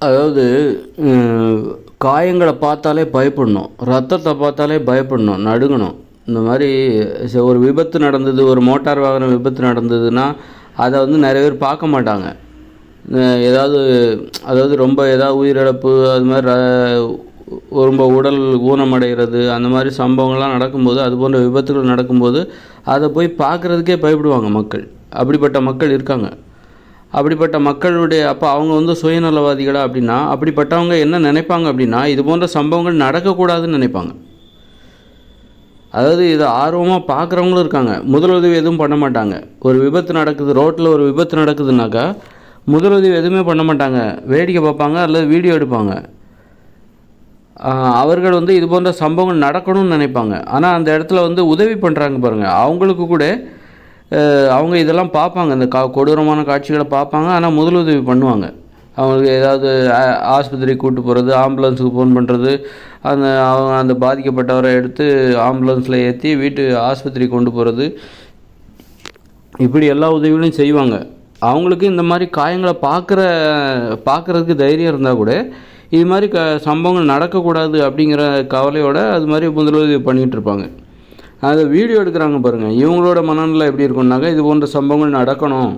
அதாவது காயங்களை பார்த்தாலே பயப்படணும், ரத்தத்தை பார்த்தாலே பயப்படணும், நடுங்கணும். இந்த மாதிரி ஒரு விபத்து நடந்தது, ஒரு மோட்டார் வாகன விபத்து நடந்ததுன்னா அதை வந்து நிறைய பேர் பார்க்க மாட்டாங்க. ஏதாவது அதாவது ரொம்ப ஏதாவது உயிரிழப்பு, அது மாதிரி ரொம்ப உடல் ஊனமடைகிறது, அந்த மாதிரி சம்பவங்கள்லாம் நடக்கும்போது, அது போன்ற விபத்துகள் நடக்கும்போது அதை போய் பார்க்குறதுக்கே பயப்படுவாங்க மக்கள். அப்படிப்பட்ட மக்கள் இருக்காங்க. அப்படிப்பட்ட மக்களுடைய அப்போ அவங்க வந்து சுயநலவாதிகளா அப்படின்னா, அப்படிப்பட்டவங்க என்ன நினைப்பாங்க அப்படின்னா, இது போன்ற சம்பவங்கள் நடக்கக்கூடாதுன்னு நினைப்பாங்க. அதாவது இதை ஆர்வமாக பார்க்குறவங்களும் இருக்காங்க. முதலுதவி எதுவும் பண்ண மாட்டாங்க. ஒரு விபத்து நடக்குது, ரோட்டில் ஒரு விபத்து நடக்குதுனாக்கா முதலுதவி எதுவுமே பண்ண மாட்டாங்க, வேடிக்கை பார்ப்பாங்க அல்லது வீடியோ எடுப்பாங்க. அவர்கள் வந்து இது போன்ற சம்பவங்கள் நடக்கணும்னு நினைப்பாங்க. ஆனால் அந்த இடத்துல வந்து உதவி பண்ணுறாங்க பாருங்கள், அவங்களுக்கு கூட அவங்க இதெல்லாம் பார்ப்பாங்க, இந்த கொடூரமான காட்சிகளை பார்ப்பாங்க. ஆனால் முதலுதவி பண்ணுவாங்க. அவங்களுக்கு ஏதாவது ஆஸ்பத்திரிக்கு கூப்பிட்டு போகிறது, ஆம்புலன்ஸுக்கு ஃபோன் பண்ணுறது, அந்த பாதிக்கப்பட்டவரை எடுத்து ஆம்புலன்ஸில் ஏற்றி வீட்டு ஆஸ்பத்திரி கொண்டு போகிறது, இப்படி எல்லா உதவிகளையும் செய்வாங்க. அவங்களுக்கு இந்த மாதிரி காயங்களை பார்க்குறதுக்கு தைரியம் இருந்தால் கூட இது மாதிரி சம்பவங்கள் நடக்கக்கூடாது அப்படிங்கிற கவலையோடு அது மாதிரி முதலுதவி பண்ணிகிட்ருப்பாங்க. அதை வீடியோ எடுக்கிறாங்க பாருங்கள், இவங்களோட மனநிலை எப்படி இருக்குன்னாக்கா, இது போன்ற சம்பவங்கள் நடக்கணும்,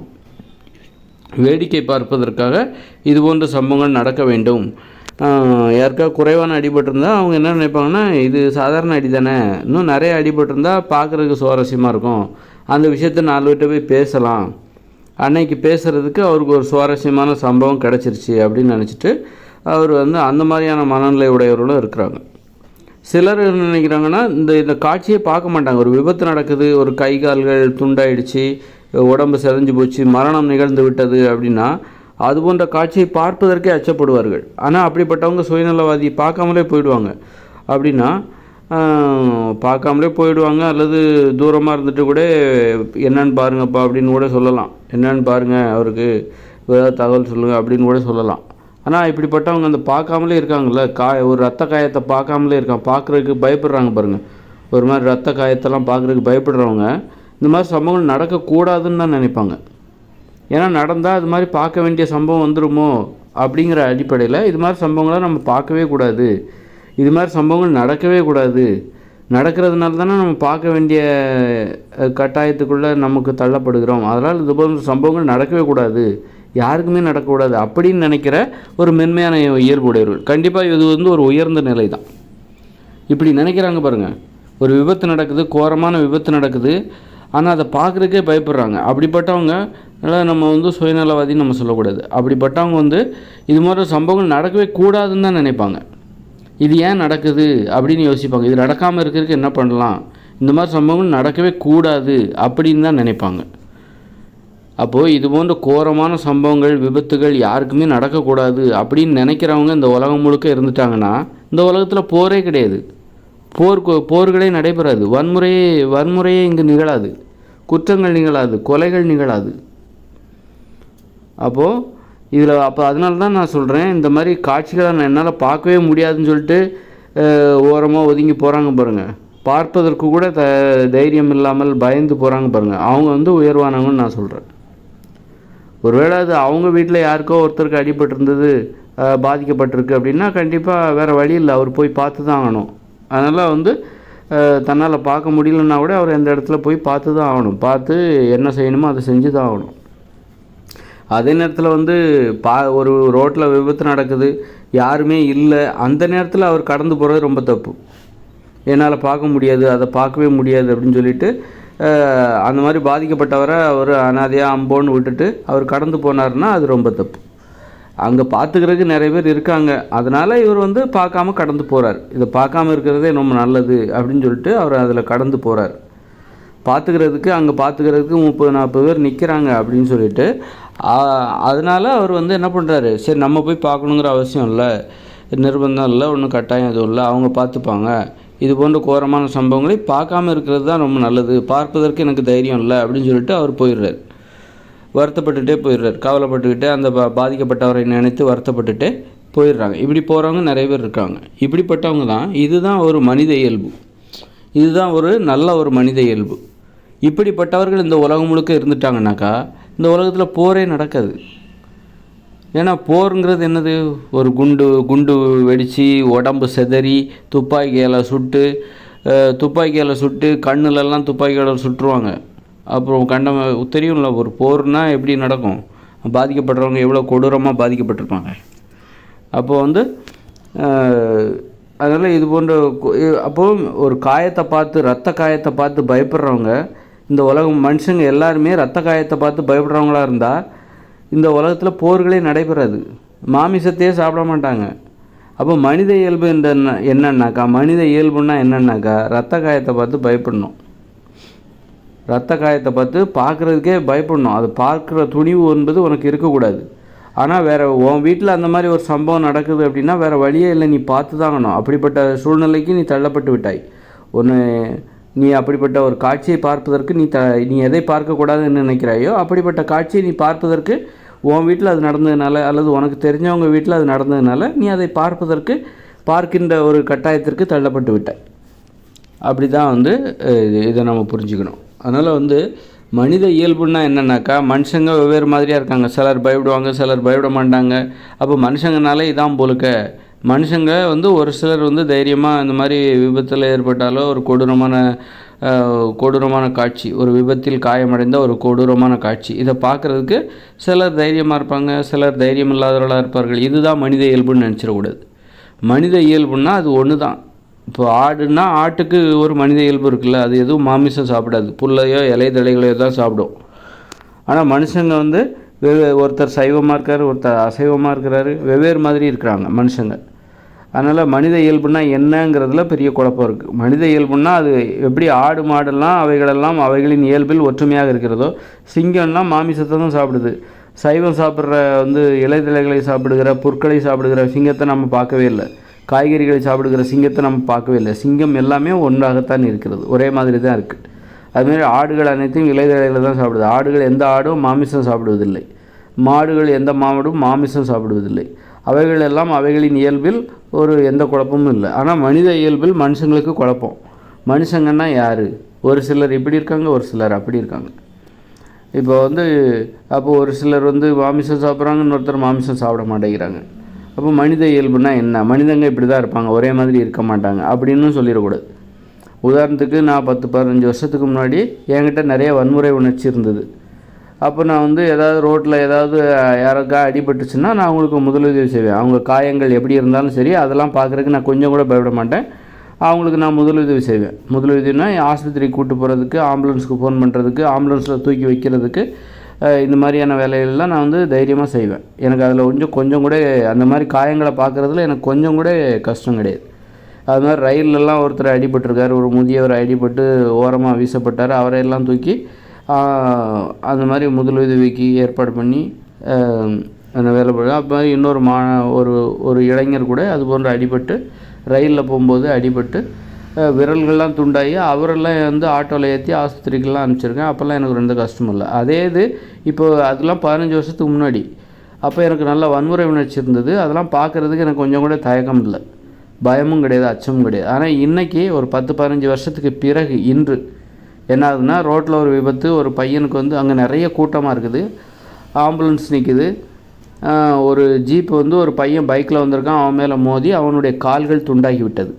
வேடிக்கை பார்ப்பதற்காக இது போன்ற சம்பவங்கள் நடக்க வேண்டும். யாருக்காவது குறைவான அடிபட்டிருந்தால் அவங்க என்ன நினைப்பாங்கன்னா, இது சாதாரண அடி தானே, இன்னும் நிறைய அடிபட்டிருந்தால் பார்க்குறதுக்கு சுவாரஸ்யமாக இருக்கும், அந்த விஷயத்தை 4 பேர்கிட்ட போய் பேசலாம், அன்னைக்கு பேசுகிறதுக்கு அவருக்கு ஒரு சுவாரஸ்யமான சம்பவம் கிடச்சிருச்சு அப்படின்னு நினச்சிட்டு அவர் வந்து அந்த மாதிரியான மனநிலை உடையவர்களும் இருக்கிறாங்க. சிலர் என்ன நினைக்கிறாங்கன்னா, இந்த காட்சியை பார்க்க மாட்டாங்க. ஒரு விபத்து நடக்குது, ஒரு கை கால்கள் துண்டாயிடுச்சு, உடம்பு செதஞ்சு போச்சு, மரணம் நிகழ்ந்து விட்டது அப்படின்னா அது போன்ற காட்சியை பார்ப்பதற்கே அச்சப்படுவார்கள். ஆனால் அப்படிப்பட்டவங்க சுயநலவாதி பார்க்காமலே போயிடுவாங்க. அப்படின்னா பார்க்காமலே போயிடுவாங்க, அல்லது தூரமாக இருந்துட்டு கூட என்னன்னு பாருங்கப்பா அப்படின்னு கூட சொல்லலாம், என்னன்னு பாருங்கள், அவருக்கு ஏதாவது தகவல் சொல்லுங்கள் அப்படின்னு கூட சொல்லலாம். ஆனால் இப்படிப்பட்டவங்க அந்த பார்க்காமலே இருக்காங்கள்ல, ஒரு ரத்த காயத்தை பார்க்காமலே இருக்காங்க, பார்க்குறதுக்கு பயப்படுறாங்க பாருங்கள், ஒரு மாதிரி ரத்த காயத்தெல்லாம் பார்க்குறதுக்கு பயப்படுறவங்க இந்த மாதிரி சம்பவங்கள் நடக்கக்கூடாதுன்னு தான் நினைப்பாங்க. ஏன்னா நடந்தால் அது மாதிரி பார்க்க வேண்டிய சம்பவம் வந்துடுமோ அப்படிங்கிற அடிப்படையில் இது மாதிரி சம்பவங்களை நம்ம பார்க்கவே கூடாது, இது மாதிரி சம்பவங்கள் நடக்கவே கூடாது, நடக்கிறதுனால தானே நம்ம பார்க்க வேண்டிய கட்டாயத்துக்குள்ளே நமக்கு தள்ளப்படுகிறோம், அதனால் இது போன்ற சம்பவங்கள் நடக்கவே கூடாது, யாருக்குமே நடக்கக்கூடாது அப்படின்னு நினைக்கிற ஒரு மென்மையான இயல்புடையவர்கள். கண்டிப்பாக இது வந்து ஒரு உயர்ந்த நிலை தான். இப்படி நினைக்கிறாங்க பாருங்கள், ஒரு விபத்து நடக்குது, கோரமான விபத்து நடக்குது, ஆனால் அதை பார்க்குறதுக்கே பயப்படுறாங்க. அப்படிப்பட்டவங்க நம்ம வந்து சுயநலவாதின்னு நம்ம சொல்லக்கூடாது. அப்படிப்பட்டவங்க வந்து இது மாதிரி சம்பவங்கள் நடக்கவே கூடாதுன்னு தான் நினைப்பாங்க. இது ஏன் நடக்குது அப்படின்னு யோசிப்பாங்க, இது நடக்காமல் இருக்கிறதுக்கு என்ன பண்ணலாம், இந்த மாதிரி சம்பவங்கள் நடக்கவே கூடாது அப்படின்னு தான் நினைப்பாங்க. அப்போது இது போன்ற கோரமான சம்பவங்கள், விபத்துகள் யாருக்குமே நடக்கக்கூடாது அப்படின்னு நினைக்கிறவங்க இந்த உலகம் முழுக்க இருந்துட்டாங்கன்னா இந்த உலகத்தில் போரே கிடையாது, போர்களே நடைபெறாது, வன்முறையே இங்கு நிகழாது, குற்றங்கள் நிகழாது, கொலைகள் நிகழாது. அப்போது இதில் அதனால தான் நான் சொல்கிறேன், இந்த மாதிரி காட்சிகளை நான் என்னால் பார்க்கவே முடியாதுன்னு சொல்லிட்டு ஓரமாக ஒதுங்கி போகிறாங்க பாருங்கள், பார்ப்பதற்கு கூட தைரியம் இல்லாமல் பயந்து போகிறாங்க பாருங்கள், அவங்க வந்து உயர்வானவங்கன்னு நான் சொல்கிறேன். ஒருவேளை அது அவங்க வீட்டில் யாருக்கோ ஒருத்தருக்கு அடிபட்டிருந்தது, பாதிக்கப்பட்டிருக்கு அப்படின்னா கண்டிப்பாக வேறு வழி இல்லை, அவர் போய் பார்த்து தான் ஆகணும். அதனால் வந்து தன்னால் பார்க்க முடியலன்னா கூட அவர் எந்த இடத்துல போய் பார்த்து தான் ஆகணும், பார்த்து என்ன செய்யணுமோ அதை செஞ்சு தான் ஆகணும். அதே நேரத்தில் வந்து ஒரு ரோட்டில் விபத்து நடக்குது, யாருமே இல்லை, அந்த நேரத்தில் அவர் கடந்து போகிறது ரொம்ப தப்பு. என்னால் பார்க்க முடியாது, அதை பார்க்கவே முடியாது அப்படின்னு சொல்லிட்டு அந்த மாதிரி பாதிக்கப்பட்டவரை அவர் அனாதையாக அம்போன்னு விட்டுட்டு அவர் கடந்து போனார்னா அது ரொம்ப தப்பு. அங்கே பார்த்துக்கிறதுக்கு நிறைய பேர் இருக்காங்க, அதனால் இவர் வந்து பார்க்காம கடந்து போகிறார். இதை பார்க்காம இருக்கிறதே ரொம்ப நல்லது அப்படின்னு சொல்லிட்டு அவர் அதில் கடந்து போகிறார். பார்த்துக்கிறதுக்கு அங்கே பார்த்துக்கிறதுக்கு 30-40 பேர் நிற்கிறாங்க அப்படின்னு சொல்லிட்டு அதனால் அவர் வந்து என்ன பண்ணுறாரு, சரி நம்ம போய் பார்க்கணுங்கிற அவசியம் இல்லை, நிர்பந்தம் இல்லை, ஒன்றும் கட்டாயம் எதுவும் இல்லை, அவங்க பார்த்துப்பாங்க, இது போன்ற கோரமான சம்பவங்களை பார்க்காம இருக்கிறது தான் ரொம்ப நல்லது, பார்ப்பதற்கு எனக்கு தைரியம் இல்லை அப்படின்னு சொல்லிட்டு அவர் போயிடுறார். வருத்தப்பட்டுகிட்டே போயிடுறார், கவலைப்பட்டுக்கிட்டே அந்த பாதிக்கப்பட்டவரை நினைத்து வருத்தப்பட்டுகிட்டே போயிடுறாங்க. இப்படி போகிறவங்க நிறைய பேர் இருக்காங்க. இப்படிப்பட்டவங்க தான், இதுதான் ஒரு மனித இயல்பு, இதுதான் ஒரு நல்ல ஒரு மனித இயல்பு. இப்படிப்பட்டவர்கள் இந்த உலகம் முழுக்க இருந்துட்டாங்கனாக்கா இந்த உலகத்தில் போரே நடக்காது. ஏன்னா போருங்கிறது என்னது, ஒரு குண்டு வெடித்து உடம்பு செதறி துப்பாக்கியால் சுட்டு கண்ணுலெல்லாம் துப்பாக்கியால் சுட்டுருவாங்க. அப்புறம் தெரியும்ல ஒரு போர்னால் எப்படி நடக்கும், பாதிக்கப்படுறவங்க எவ்வளோ கொடூரமாக பாதிக்கப்பட்டிருப்பாங்க. அப்போ வந்து அதனால் இது போன்ற அப்போது ஒரு காயத்தை பார்த்து இரத்த காயத்தை பார்த்து பயப்படுறவங்க இந்த உலகம் மனுஷங்க எல்லாருமே இரத்த காயத்தை பார்த்து பயப்படுறவங்களா இருந்தால் இந்த உலகத்தில் போர்களே நடைபெறாது, மாமிசத்தையே சாப்பிட மாட்டாங்க. அப்போ மனித இயல்பு மனித இயல்புன்னா என்னன்னாக்கா இரத்த காயத்தை பார்த்து பயப்படணும், இரத்த காயத்தை பார்த்து பார்க்குறதுக்கே பயப்படணும். அது பார்க்குற துணிவு என்பது உனக்கு இருக்கக்கூடாது. ஆனால் வேறு உன் வீட்டில் அந்த மாதிரி ஒரு சம்பவம் நடக்குது அப்படின்னா வேறு வழியே இல்லை, நீ பார்த்து தாங்கணும். அப்படிப்பட்ட சூழ்நிலைக்கு நீ தள்ளப்பட்டு விட்டாய். நீ அப்படிப்பட்ட ஒரு காட்சியை பார்ப்பதற்கு நீ எதை பார்க்கக்கூடாதுன்னு நினைக்கிறாயோ அப்படிப்பட்ட காட்சியை நீ பார்ப்பதற்கு உன் வீட்டில் அது நடந்ததுனால அல்லது உனக்கு தெரிஞ்சவங்க வீட்டில் அது நடந்ததுனால நீ அதை பார்க்கின்ற ஒரு கட்டாயத்திற்கு தள்ளப்பட்டு விட்டாய். அப்படி தான் இதை நம்ம புரிஞ்சுக்கணும். அதனால் மனித இயல்புன்னா என்னன்னாக்கா மனுஷங்க வெவ்வேறு மாதிரியாக இருக்காங்க. சிலர் பயப்படுவாங்க, சிலர் பயப்பட மாட்டாங்க. அப்போ மனுஷங்கனாலே இதான் போலுக்க மனுஷங்க ஒரு சிலர் தைரியமாக இந்த மாதிரி விபத்தில் ஏற்பட்டாலோ ஒரு கொடூரமான காட்சி, ஒரு விபத்தில் காயமடைந்த ஒரு கொடூரமான காட்சி, இதை பார்க்குறதுக்கு சிலர் தைரியமாக இருப்பாங்க, சிலர் தைரியம் இல்லாதவர்களாக இருப்பார்கள். இதுதான் மனித இயல்புன்னு நினச்சிடக்கூடாது. மனித இயல்புன்னா அது ஒன்று தான். இப்போ ஆடுனா ஆட்டுக்கு ஒரு மனித இயல்பு இருக்குல்ல, அது எதுவும் மாமிசம் சாப்பிடாது, புல்லையோ இலைதழைகளையோ தான் சாப்பிடும். ஆனால் மனுஷங்க ஒருத்தர் சைவமாக இருக்கார், ஒருத்தர் அசைவமாக இருக்கிறாரு, வெவ்வேறு மாதிரி இருக்கிறாங்க மனுஷங்க. அதனால் மனித இயல்புனா என்னங்கிறதுல பெரிய குழப்பம் இருக்குது. மனித இயல்புனா அது எப்படி ஆடு மாடெல்லாம் அவைகளின் இயல்பில் ஒற்றுமையாக இருக்கிறதோ, சிங்கம்லாம் மாமிசத்தை தான் சாப்பிடுது. சைவம் சாப்பிட்ற இலைதழைகளை சாப்பிடுகிற புற்களை சாப்பிடுகிற சிங்கத்தை நம்ம பார்க்கவே இல்லை, காய்கறிகளை சாப்பிடுகிற சிங்கத்தை நம்ம பார்க்கவே இல்லை. சிங்கம் எல்லாமே ஒன்றாகத்தான் இருக்கிறது, ஒரே மாதிரி தான் இருக்குது. அதுமாதிரி ஆடுகள் அனைத்தையும் இலைதழைகளை தான் சாப்பிடுது. ஆடுகள் எந்த ஆடும் மாமிசம் சாப்பிடுவதில்லை, மாடுகள் எந்த மாடும் மாமிசம் சாப்பிடுவதில்லை. அவைகள் எல்லாம் அவைகளின் இயல்பில் எந்த குழப்பமும் இல்லை. ஆனால் மனித இயல்பில் மனுஷங்களுக்கு குழப்பம். மனுஷங்கன்னா யார், ஒரு சிலர் இப்படி இருக்காங்க, ஒரு சிலர் அப்படி இருக்காங்க. இப்போ அப்போது ஒரு சிலர் மாமிசம் சாப்பிட்றாங்க, இன்னொருத்தர் மாமிசம் சாப்பிட மாட்டேங்கிறாங்க. அப்போ மனித இயல்புனா என்ன, மனிதங்க இப்படி தான் இருப்பாங்க, ஒரே மாதிரி இருக்க மாட்டாங்க அப்படின்னு சொல்லிடக்கூடாது. உதாரணத்துக்கு நான் 10-15 வருஷத்துக்கு முன்னாடி என்கிட்ட நிறைய வன்முறை உணர்ச்சி இருந்தது. அப்போ நான் ஏதாவது ரோட்டில் ஏதாவது யாருக்கா அடிபட்டுச்சுன்னா நான் அவங்களுக்கு முதலுதவி செய்வேன். அவங்க காயங்கள் எப்படி இருந்தாலும் சரி, அதெல்லாம் பார்க்குறதுக்கு நான் கொஞ்சம் கூட பயப்பட மாட்டேன். அவங்களுக்கு நான் முதலுதவி செய்வேன். முதலுதவினா ஆஸ்பத்திரிக்கு கூப்பிட்டு போகிறதுக்கு, ஆம்புலன்ஸுக்கு ஃபோன் பண்ணுறதுக்கு, ஆம்புலன்ஸில் தூக்கி வைக்கிறதுக்கு, இந்த மாதிரியான வேலைகள்லாம் நான் தைரியமாக செய்வேன். எனக்கு அதில் கொஞ்சம் கூட அந்த மாதிரி காயங்களை பார்க்குறதுல எனக்கு கொஞ்சம் கூட கஷ்டம் கிடையாது. அது மாதிரி ரயிலெல்லாம் ஒருத்தர் அடிபட்டிருக்கார், ஒரு முதியவர் அடிபட்டு ஓரமாக வீசப்பட்டார், அவரையெல்லாம் தூக்கி அந்த மாதிரி முதலுதவிக்கு ஏற்பாடு பண்ணி அந்த வேலை பண்ணுவேன். அப்போ இன்னொரு ஒரு இளைஞர் கூட அது போன்ற அடிபட்டு ரயிலில் போகும்போது அடிபட்டு விரல்கள்லாம் துண்டாகி அவரெல்லாம் ஆட்டோவில் ஏற்றி ஆஸ்பத்திரிக்கெல்லாம் அனுப்பிச்சிருக்கேன். அப்போல்லாம் எனக்கு ரொம்ப கஷ்டம் இல்லை. அதே இது இப்போ அதெல்லாம் 15 வருஷத்துக்கு முன்னாடி. அப்போ எனக்கு நல்ல வன்முறை உணர்ச்சி இருந்தது. அதெல்லாம் பார்க்குறதுக்கு எனக்கு கொஞ்சம் கூட தயக்கம் இல்லை, பயமும் கிடையாது, அச்சமும் கிடையாது. ஆனால் இன்றைக்கி ஒரு 10-15 வருஷத்துக்கு பிறகு இன்று என்ன ஆகுதுன்னா, ரோட்டில் ஒரு விபத்து, ஒரு பையனுக்கு அங்கே நிறைய கூட்டமாக இருக்குது, ஆம்புலன்ஸ் நிற்குது, ஒரு ஜீப் ஒரு பையன் பைக்கில் வந்திருக்கான், அவன் மேலே மோதி அவனுடைய கால்கள் துண்டாகி விட்டது,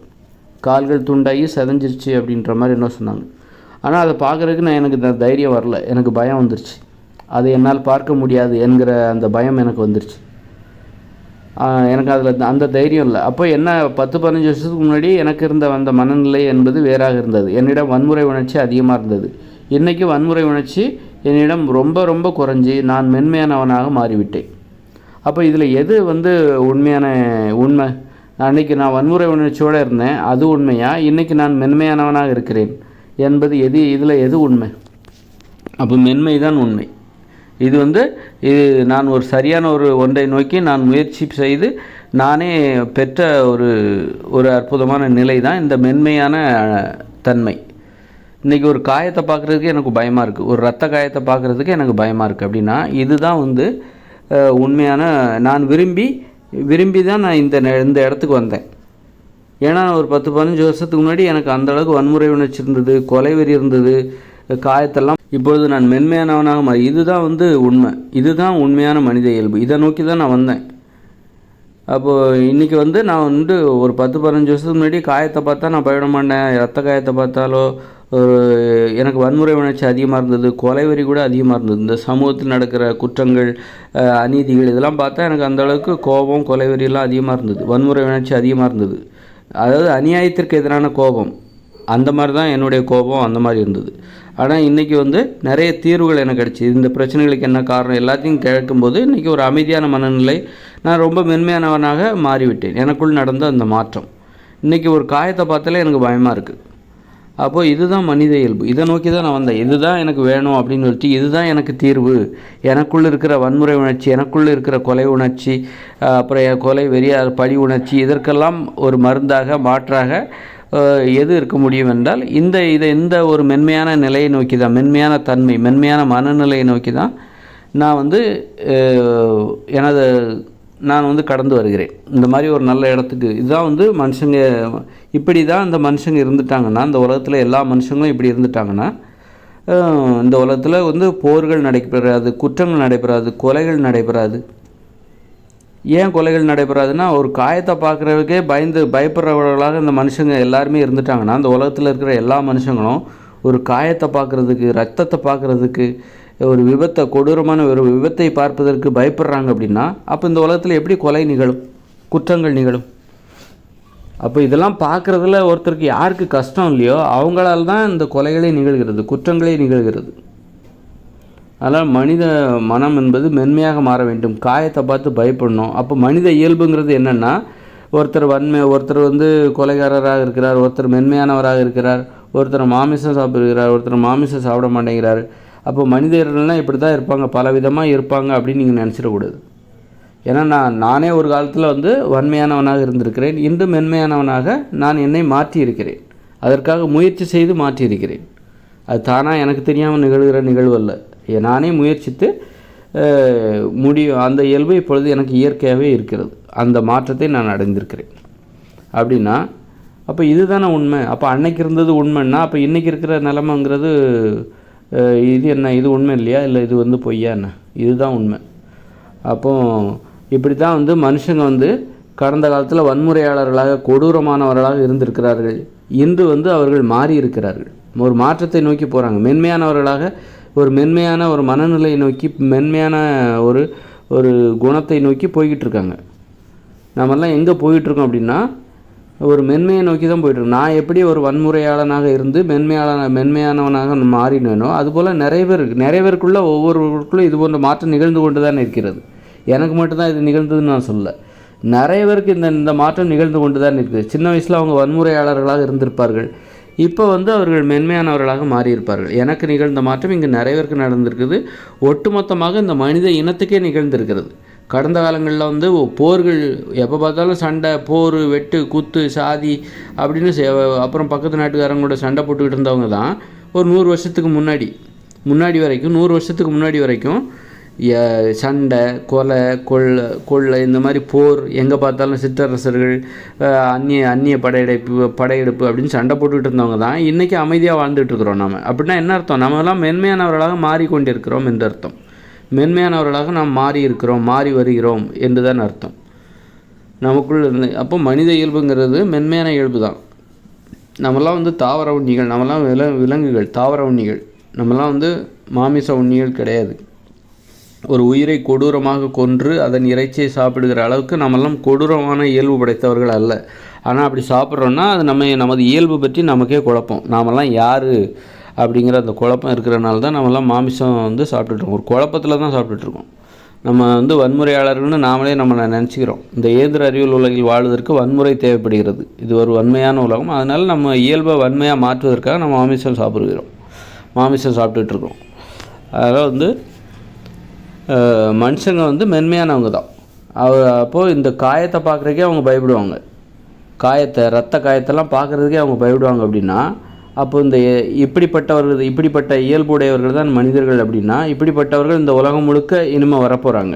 கால்கள் துண்டாகி செதஞ்சிருச்சு அப்படின்ற மாதிரி என்ன சொன்னாங்க. ஆனால் அதை பார்க்குறதுக்கு எனக்கு தைரியம் வரல, எனக்கு பயம் வந்துருச்சு. அதை என்னால் பார்க்க முடியாது என்கிற அந்த பயம் எனக்கு வந்துருச்சு. எனக்கு அதில் அந்த தைரியம் இல்லை. அப்போ என்ன 10-15 வருஷத்துக்கு முன்னாடி எனக்கு இருந்த அந்த மனநிலை என்பது வேறாக இருந்தது. என்னிடம் வன்முறை உணர்ச்சி அதிகமாக இருந்தது. இன்றைக்கி வன்முறை உணர்ச்சி என்னிடம் ரொம்ப ரொம்ப குறைஞ்சி நான் மென்மையானவனாக மாறிவிட்டேன். அப்போ இதில் எது உண்மை? அன்றைக்கி நான் வன்முறை உணர்ச்சியோடு இருந்தேன், அது உண்மையா? இன்றைக்கி நான் மென்மையானவனாக இருக்கிறேன் என்பது இதில் எது உண்மை? அப்போ மென்மை தான் உண்மை. இது நான் ஒரு சரியான ஒன்றை நோக்கி நான் முயற்சி செய்து நானே பெற்ற ஒரு அற்புதமான நிலை தான் இந்த மென்மையான தன்மை. இன்றைக்கி ஒரு காயத்தை பார்க்குறதுக்கு எனக்கு பயமாக இருக்குது, ஒரு இரத்த காயத்தை பார்க்குறதுக்கு எனக்கு பயமாக இருக்குது. அப்படின்னா இதுதான் உண்மையான, நான் விரும்பி தான் நான் இந்த இடத்துக்கு வந்தேன். ஏன்னா ஒரு 10-15 வருஷத்துக்கு முன்னாடி எனக்கு அந்தளவுக்கு வன்முறை உணர்ச்சி இருந்தது, கொலைவெறி இருந்தது, காயத்தெல்லாம் இப்பொழுது நான் மென்மையானவனாக மாறி, இதுதான் வந்து உண்மை, இதுதான் உண்மையான மனித இயல்பு. இதை நோக்கி தான் நான் வந்தேன். அப்போது இன்றைக்கி வந்து நான் வந்து ஒரு 10-15 வருஷத்துக்கு முன்னாடி காயத்தை பார்த்தா நான் பயப்பட மாட்டேன். ரத்த காயத்தை பார்த்தாலோ ஒரு எனக்கு வன்முறை உணர்ச்சி அதிகமாக இருந்தது, கொலைவெறி கூட அதிகமாக இருந்தது. இந்த சமூகத்தில் நடக்கிற குற்றங்கள், அநீதிகள் இதெல்லாம் பார்த்தா எனக்கு அந்தளவுக்கு கோபம், கொலைவெறியெல்லாம் அதிகமாக இருந்தது, வன்முறை உணர்ச்சி அதிகமாக இருந்தது. அதாவது அநியாயத்திற்கு எதிரான கோபம், அந்த மாதிரி தான் என்னுடைய கோபம் அந்த மாதிரி இருந்தது. ஆனால் இன்றைக்கி வந்து நிறைய தீர்வுகள் எனக்கு கிடச்சி. இந்த பிரச்சனைகளுக்கு என்ன காரணம் எல்லாத்தையும் கேட்கும்போது இன்றைக்கி ஒரு அமைதியான மனநிலை, நான் ரொம்ப மென்மையானவனாக மாறிவிட்டேன். எனக்குள் நடந்த அந்த மாற்றம். இன்றைக்கி ஒரு காயத்தை பார்த்தாலே எனக்கு பயமாக இருக்குது. அப்போது இதுதான் மனித இயல்பு, இதை நோக்கி தான் நான் வந்தேன். இதுதான் எனக்கு வேணும் அப்படின்னு சொல்லிட்டு, இதுதான் எனக்கு தீர்வு, எனக்குள்ளே இருக்கிற வன்முறை உணர்ச்சி, எனக்குள்ளே இருக்கிற கொலை உணர்ச்சி, அப்புறம் கொலை வெறி, பழி உணர்ச்சி, இதற்கெல்லாம் ஒரு மருந்தாக மாற்றாக எது இருக்க முடியும் என்றால் இந்த ஒரு மென்மையான நிலையை நோக்கி தான், மென்மையான தன்மை, மென்மையான மனநிலையை நோக்கி தான் நான் வந்து நான் வந்து கடந்து வருகிறேன். இந்த மாதிரி ஒரு நல்ல இடத்துக்கு இதுதான் வந்து மனுஷங்க, இப்படி தான் இந்த மனுஷங்க இருந்துட்டாங்கன்னா, இந்த உலகத்தில் எல்லா மனுஷங்களும் இப்படி இருந்துட்டாங்கன்னா இந்த உலகத்தில் வந்து போர்கள் நடைபெறாது, குற்றங்கள் நடைபெறாது, கொலைகள் நடைபெறாது. ஏன் கொலைகள் நடைபெறாதுன்னா, ஒரு காயத்தை பார்க்குறதுக்கே பயப்படுறவர்களாக இந்த மனுஷங்க எல்லாருமே இருந்துட்டாங்கன்னா, இந்த உலகத்தில் இருக்கிற எல்லா மனுஷங்களும் ஒரு காயத்தை பார்க்குறதுக்கு, ரத்தத்தை பார்க்குறதுக்கு, ஒரு விபத்தை, கொடூரமான ஒரு விபத்தை பார்ப்பதற்கு பயப்படுறாங்க அப்படின்னா, அப்போ இந்த உலகத்தில் எப்படி கொலை நிகழும், குற்றங்கள் நிகழும்? அப்போ இதெல்லாம் பார்க்குறதுல ஒருத்தருக்கு யாருக்கு கஷ்டம் இல்லையோ அவங்களால் தான் இந்த கொலைகளே நிகழ்கிறது, குற்றங்களே நிகழ்கிறது. அதனால் மனித மனம் என்பது மென்மையாக மாற வேண்டும், காயத்தை பார்த்து பயப்படணும். அப்போ மனித இயல்புங்கிறது என்னென்னா, ஒருத்தர் வந்து கொலைகாரராக இருக்கிறார், ஒருத்தர் மென்மையானவராக இருக்கிறார், ஒருத்தர் மாமிசம் சாப்பிடுகிறார், ஒருத்தர் மாமிசம் சாப்பிட மாட்டேங்கிறார். அப்போ மனிதர்கள்லாம் இப்படி தான் இருப்பாங்க, பல விதமாக இருப்பாங்க அப்படின்னு நீங்கள் நினச்சிடக்கூடாது. ஏன்னா நானே ஒரு காலத்தில் வந்து வன்மையானவனாக இருந்திருக்கிறேன், இன்று மென்மையானவனாக நான் என்னை மாற்றி இருக்கிறேன். அதற்காக முயற்சி செய்து மாற்றியிருக்கிறேன். அது தானாக எனக்கு தெரியாமல் நிகழ்கிற நிகழ்வு அல்ல, நானே முயற்சித்து அந்த இயல்பு இப்பொழுது எனக்கு இயற்கையாகவே இருக்கிறது. அந்த மாற்றத்தை நான் அடைந்திருக்கிறேன். அப்படின்னா அப்போ இதுதானே உண்மை. அப்போ அன்னைக்கு இருந்தது உண்மைன்னா, அப்போ இன்றைக்கி இருக்கிற நிலமைங்கிறது இது என்ன, இது உண்மை இல்லையா, இல்லை இது வந்து பொய்யா என்ன? இதுதான் உண்மை. அப்போது இப்படி தான் வந்து மனுஷங்க வந்து கடந்த காலத்தில் வன்முறையாளர்களாக, கொடூரமானவர்களாக இருந்திருக்கிறார்கள். இன்று வந்து அவர்கள் மாறி இருக்கிறார்கள், ஒரு மாற்றத்தை நோக்கி போகிறாங்க. மென்மையானவர்களாக, ஒரு மென்மையான ஒரு மனநிலையை நோக்கி, மென்மையான ஒரு குணத்தை நோக்கி போய்கிட்டு இருக்காங்க. நம்மெல்லாம் எங்கே போயிட்டுருக்கோம் அப்படின்னா, ஒரு மென்மையை நோக்கி தான் போயிட்டுருக்கோம். நான் எப்படி ஒரு வன்முறையாளனாக இருந்து மென்மையானவனாக மாறினேனோ, அதுபோல் நிறைய பேருக்குள்ளே ஒவ்வொருவருக்குள்ளே இது போன்ற மாற்றம் நிகழ்ந்து கொண்டு தான் இருக்கிறது. எனக்கு மட்டும்தான் இது நிகழ்ந்ததுன்னு நான் சொல்ல, நிறைய பேருக்கு இந்த மாற்றம் நிகழ்ந்து கொண்டு தான் இருக்குது. சின்ன வயசில் அவங்க வன்முறையாளர்களாக இருந்திருப்பார்கள், இப்போ வந்து அவர்கள் மென்மையானவர்களாக மாறியிருப்பார்கள். எனக்கு நிகழ்ந்த மாற்றம் இங்கே நிறைய பேருக்கு நடந்திருக்குது. ஒட்டுமொத்தமாக இந்த மனித இனத்துக்கே நிகழ்ந்திருக்கிறது. கடந்த காலங்களில் வந்து போர்கள், எப்போ பார்த்தாலும் சண்டை, போர், வெட்டு, குத்து, சாதி அப்படின்னு அப்புறம் பக்கத்து நாட்டுக்காரங்களோட சண்டை போட்டுக்கிட்டு இருந்தவங்க தான் ஒரு 100 வருஷத்துக்கு முன்னாடி வரைக்கும் 100 வருஷத்துக்கு முன்னாடி வரைக்கும் சண்டை, கொலை, கொள்ளை, இந்த மாதிரி போர், எங்கே பார்த்தாலும் சிற்றரசர்கள், அந்நிய படையெடுப்பு அப்படின்னு சண்டை போட்டுக்கிட்டு இருந்தவங்க தான் இன்றைக்கி அமைதியாக வாழ்ந்துட்டுருக்குறோம் நம்ம. அப்படின்னா என்ன அர்த்தம்? நம்மலாம் மென்மையானவர்களாக மாறிக்கொண்டிருக்கிறோம் என்று அர்த்தம். மென்மையானவர்களாக நாம் மாறி வருகிறோம் என்று தான் அர்த்தம் நமக்குள் இருந்து. அப்போ மனித இயல்புங்கிறது மென்மையான இயல்பு தான். நம்மலாம் வந்து தாவர உண்ணிகள், நம்மலாம் விலங்குகள், தாவர உண்ணிகள். நம்மலாம் வந்து மாமிச உண்ணிகள் கிடையாது. ஒரு உயிரை கொடூரமாக கொன்று அதன் இறைச்சியை சாப்பிடுகிற அளவுக்கு நம்மெல்லாம் கொடூரமான இயல்பு படைத்தவர்கள் அல்ல. ஆனால் அப்படி சாப்பிட்றோன்னா அது நமது இயல்பு பற்றி நமக்கே குழப்பம். நாமெல்லாம் யார் அப்படிங்கிற அந்த குழப்பம் இருக்கிறனால தான் நம்மெல்லாம் மாமிசம் வந்து சாப்பிட்டுட்ருக்கோம். ஒரு குழப்பத்தில் தான் சாப்பிட்டுட்ருக்கோம். நம்ம வந்து வன்முறையாளர்கள்னு நாமளே நம்மளை நினச்சிக்கிறோம். இந்த இயந்திர அறிவியல் உலகில் வாழ்வதற்கு வன்முறை தேவைப்படுகிறது. இது ஒரு வன்மையான உலகம். அதனால் நம்ம இயல்பை வன்மையாக மாற்றுவதற்காக நம்ம மாமிசம் சாப்பிட்டுட்ருக்கோம். அதனால் வந்து மனுஷங்க வந்து மென்மையானவங்க தான். அப்போது இந்த காயத்தை பார்க்குறதுக்கே அவங்க பயப்படுவாங்க. ரத்த காயத்தெல்லாம் பார்க்குறதுக்கே அவங்க பயப்படுவாங்க. அப்படின்னா அப்போ இப்படிப்பட்ட இயல்புடையவர்கள் தான் மனிதர்கள். அப்படின்னா இப்படிப்பட்டவர்கள் இந்த உலகம் முழுக்க இனிமேல் வரப்போகிறாங்க.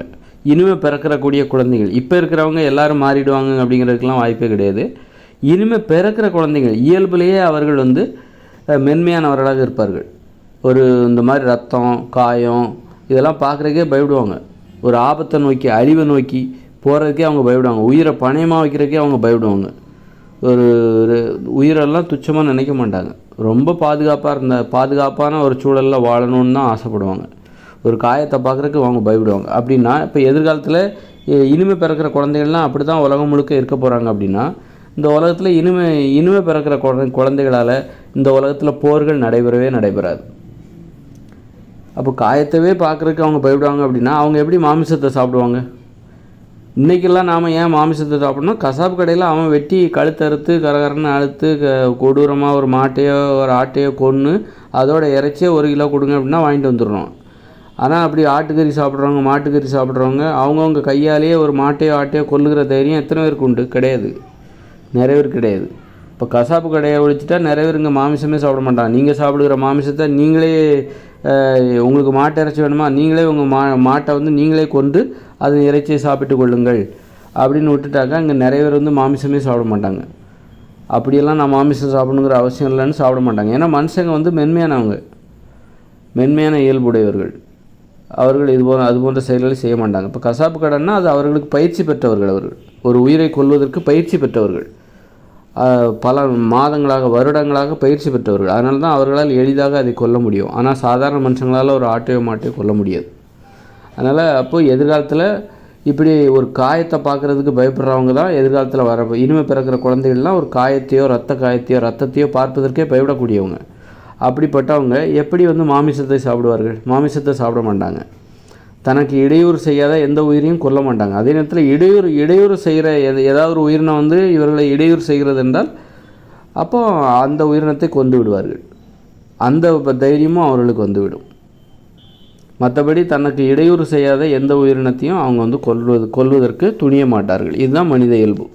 இனிமேல் பிறக்கிற குழந்தைகள், இப்போ இருக்கிறவங்க எல்லோரும் மாறிடுவாங்க அப்படிங்கிறதுக்கெலாம் வாய்ப்பே கிடையாது. இனிமேல் பிறக்கிற குழந்தைகள் இயல்புலேயே அவர்கள் வந்து மென்மையானவர்களாக இருப்பார்கள். ஒரு இந்த மாதிரி ரத்தம் காயம் இதெல்லாம் பார்க்குறதுக்கே பயப்படுவாங்க. ஒரு ஆபத்தை நோக்கி அழிவை நோக்கி போகிறதுக்கே அவங்க பயப்படுவாங்க. உயிரை பணயமாக வைக்கிறதுக்கே அவங்க பயப்படுவாங்க. ஒரு உயிரெல்லாம் துச்சமாக நினைக்க மாட்டாங்க. ரொம்ப பாதுகாப்பான ஒரு சூழலில் வாழணும்னு தான் ஆசைப்படுவாங்க. ஒரு காயத்தை பார்க்குறதுக்கு அவங்க பயப்படுவாங்க. அப்படின்னா இப்போ எதிர்காலத்தில் இனிமேல் பிறக்கிற குழந்தைகள்லாம் அப்படி தான் உலகம் முழுக்க இருக்க போகிறாங்க. அப்படின்னா இந்த உலகத்தில் இனிமே பிறக்கிற குழந்தைகளால் இந்த உலகத்தில் போர்கள் நடைபெறாது. அப்போ காயத்தவே பார்க்குறதுக்கு அவங்க பயப்படுவாங்க. அப்படின்னா அவங்க எப்படி மாமிசத்தை சாப்பிடுவாங்க? இன்றைக்கெல்லாம் நாம் ஏன் மாமிசத்தை சாப்பிட்ணும்? கசாப்பு கடையில் அவன் வெட்டி கழுத்தறுத்து கரகரன்னு அறுத்து கொடூரமாக ஒரு மாட்டையோ ஒரு ஆட்டையோ கொன்று அதோட இறைச்சியோ 1 கிலோ கொடுங்க அப்படின்னா வாங்கிட்டு வந்துடுறோம். ஆனால் அப்படி ஆட்டுக்கறி சாப்பிட்றவங்க மாட்டுக்கறி சாப்பிட்றவங்க அவங்கவுங்க கையாலேயே ஒரு மாட்டையோ ஆட்டையோ கொல்லுகிற தைரியம் எத்தனை பேருக்கு உண்டு? கிடையாது, நிறைய பேர் கிடையாது. இப்போ கசாப்பு கடையை ஒழிச்சிட்டா நிறைய பேர் இங்கே மாமிசமே சாப்பிட மாட்டாங்க. நீங்கள் சாப்பிடுகிற மாமிசத்தை நீங்களே உங்களுக்கு மாட்டு இறைச்சி வேணுமா, நீங்களே உங்கள் மாட்டை வந்து நீங்களே கொண்டு அதன் இறைச்சியை சாப்பிட்டு கொள்ளுங்கள் அப்படின்னு விட்டுட்டாக்க அங்கே நிறைய பேர் வந்து மாமிசமே சாப்பிட மாட்டாங்க. அப்படியெல்லாம் நான் மாமிசம் சாப்பிடணுங்கிற அவசியம் இல்லைன்னு சாப்பிட மாட்டாங்க. ஏன்னா மனுஷங்க வந்து மென்மையான இயல்புடையவர்கள். அவர்கள் அது போன்ற செயல்களை செய்ய மாட்டாங்க. இப்போ கசாப்பு கடைன்னா அது அவர்களுக்கு பயிற்சி பெற்றவர்கள். அவர்கள் ஒரு உயிரை கொல்வதற்கு பயிற்சி பெற்றவர்கள், பல மாதங்களாக வருடங்களாக பயிற்சி பெற்றவர்கள். அதனால தான் அவர்களால் எளிதாக அதை கொல்ல முடியும். ஆனால் சாதாரண மனுஷங்களால் ஒரு ஆட்டையோ மாட்டையோ கொல்ல முடியாது. அதனால் அப்போது எதிர்காலத்தில் இப்படி ஒரு காயத்தை பார்க்குறதுக்கு பயப்படுறவங்க தான் எதிர்காலத்தில் இனிமேல் பிறக்கிற குழந்தைகள்லாம் ஒரு காயத்தையோ ரத்தத்தையோ பார்ப்பதற்கே பயப்படக்கூடியவங்க. அப்படிப்பட்டவங்க எப்படி வந்து மாமிசத்தை சாப்பிடுவார்கள்? மாமிசத்தை சாப்பிட மாட்டாங்க. தனக்கு இடையூறு செய்யாத எந்த உயிரையும் கொல்ல மாட்டாங்க. அதே நேரத்தில் இடையூறு செய்கிற ஏதாவது ஒரு உயிரினம் வந்து இவர்களை இடையூறு செய்கிறது என்றால் அப்போ அந்த உயிரினத்தை கொண்டு விடுவார்கள். அந்த தைரியமும் அவர்களுக்கு வந்துவிடும். மற்றபடி தனக்கு இடையூறு செய்யாத எந்த உயிரினத்தையும் அவங்க வந்து கொல்வதற்கு துணிய மாட்டார்கள். இதுதான் மனித இயல்பு.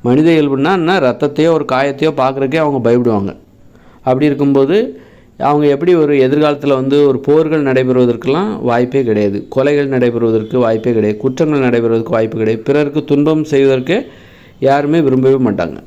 மனித இயல்புன்னா என்ன? ரத்தத்தையோ ஒரு காயத்தையோ பார்க்குறக்கே அவங்க பயப்படுவாங்க. அப்படி இருக்கும்போது அவங்க எப்படி ஒரு எதிர்காலத்தில் வந்து ஒரு போர்கள் நடைபெறுவதற்கெல்லாம் வாய்ப்பே கிடையாது. கொலைகள் நடைபெறுவதற்கு வாய்ப்பே கிடையாது. குற்றங்கள் நடைபெறுவதற்கு வாய்ப்பு கிடையாது. பிறருக்கு துன்பம் செய்வதற்கு யாருமே விரும்பவே மாட்டாங்க.